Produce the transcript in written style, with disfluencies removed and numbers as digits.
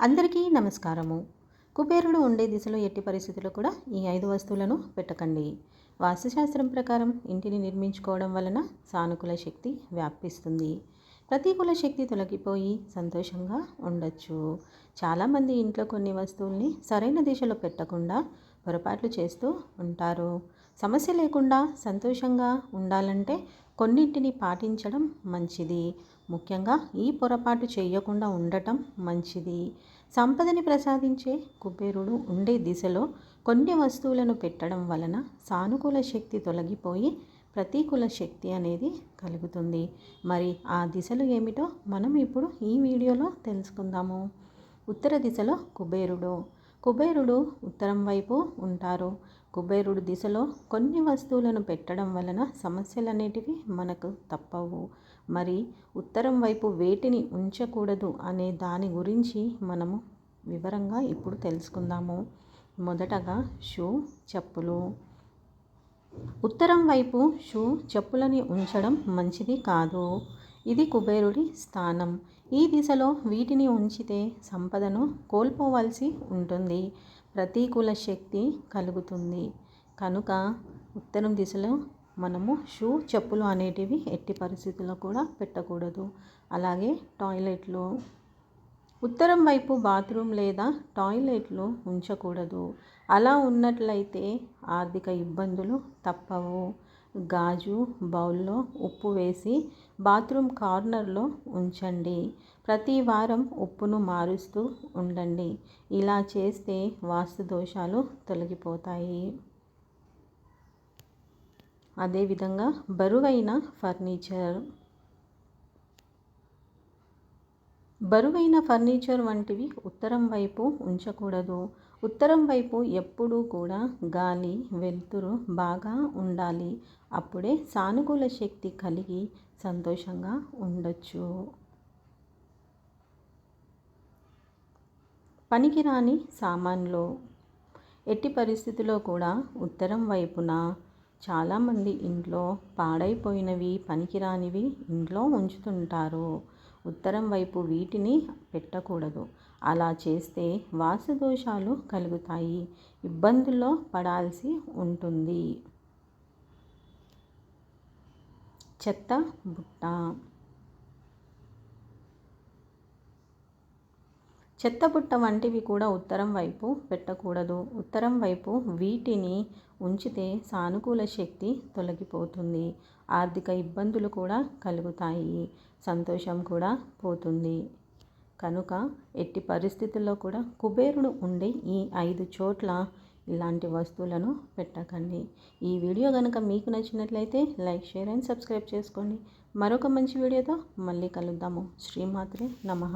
అందరికీ నమస్కారము. కుబేరుడు ఉండే దిశలో ఎట్టి పరిస్థితుల్లో కూడా ఈ 5 వస్తువులను పెట్టకండి. వాస్తుశాస్త్రం ప్రకారం ఇంటిని నిర్మించుకోవడం వలన సానుకూల శక్తి వ్యాపిస్తుంది. ప్రతికూల శక్తి తొలగిపోయి సంతోషంగా ఉండొచ్చు. చాలామంది ఇంట్లో కొన్ని వస్తువుల్ని సరైన దిశలో పెట్టకుండా పొరపాట్లు చేస్తూ ఉంటారు. సమస్య లేకుండా సంతోషంగా ఉండాలంటే కొన్నింటిని పాటించడం మంచిది. ముఖ్యంగా ఈ పొరపాటు చేయకుండా ఉండటం మంచిది. సంపదని ప్రసాదించే కుబేరుడు ఉండే దిశలో కొన్ని వస్తువులను పెట్టడం వలన సానుకూల శక్తి తొలగిపోయి ప్రతికూల శక్తి అనేది కలుగుతుంది. మరి ఆ దిశలు ఏమిటో మనం ఇప్పుడు ఈ వీడియోలో తెలుసుకుందాము. ఉత్తర దిశలో కుబేరుడు ఉత్తరం వైపు ఉంటారు. కుబేరుడు దిశలో కొన్ని వస్తువులను పెట్టడం వలన సమస్యలు అనేటివి మనకు తప్పవు. మరి ఉత్తరం వైపు వేటిని ఉంచకూడదు అనే దాని గురించి మనము వివరంగా ఇప్పుడు తెలుసుకుందాము. మొదటగా చెప్పులు. ఉత్తరం వైపు చెప్పులని ఉంచడం మంచిది కాదు. ఇది కుబేరుడి స్థానం. ఈ దిశలో వీటిని ఉంచితే సంపదను కోల్పోవలసి ఉంటుంది. ప్రతికూల శక్తి కలుగుతుంది. కనుక ఉత్తరం దిశలో మనము చెప్పులు అనేటివి ఎట్టి పరిస్థితుల్లో కూడా పెట్టకూడదు. అలాగే టాయిలెట్లు. ఉత్తరం వైపు బాత్రూమ్ లేదా టాయిలెట్లు ఉంచకూడదు. అలా ఉన్నట్లయితే ఆర్థిక ఇబ్బందులు తప్పవు. గాజు బౌల్లో ఉప్పు వేసి బాత్రూమ్ కార్నర్లో ఉంచండి. ప్రతి వారం ఉప్పును మారుస్తూ ఉండండి. ఇలా చేస్తే వాస్తు దోషాలు తొలగిపోతాయి. అదేవిధంగా బరువైన ఫర్నిచర్ వంటివి ఉత్తరం వైపు ఉంచకూడదు. ఉత్తరం వైపు ఎప్పుడూ కూడా గాలి వెలుతురు బాగా ఉండాలి. అప్పుడే సానుకూల శక్తి కలిగి సంతోషంగా ఉండొచ్చు. పనికిరాని సామాన్లు. ఎట్టి పరిస్థితుల్లో కూడా ఉత్తరం వైపున చాలామంది ఇంట్లో పాడైపోయినవి పనికిరానివి ఇంట్లో ఉంచుతుంటారు. ఉత్తరం వైపు వీటిని పెట్టకూడదు. అలా చేస్తే వాస్తు దోషాలు కలుగుతాయి. ఇబ్బందుల్లో పడాల్సి ఉంటుంది. చెత్త బుట్ట. చెత్తబుట్ట వంటివి కూడా ఉత్తరం వైపు పెట్టకూడదు. ఉత్తరం వైపు వీటిని ఉంచితే సానుకూల శక్తి తొలగిపోతుంది. ఆర్థిక ఇబ్బందులు కూడా కలుగుతాయి. సంతోషం కూడా పోతుంది. కనుక ఎట్టి పరిస్థితుల్లో కూడా కుబేరుడు ఉండే ఈ 5 చోట్ల ఇలాంటి వస్తువులను పెట్టకండి. ఈ వీడియో కనుక మీకు నచ్చినట్లయితే లైక్, షేర్ అండ్ సబ్స్క్రైబ్ చేసుకోండి. మరొక మంచి వీడియోతో మళ్ళీ కలుద్దాము. శ్రీమాత్రే నమః.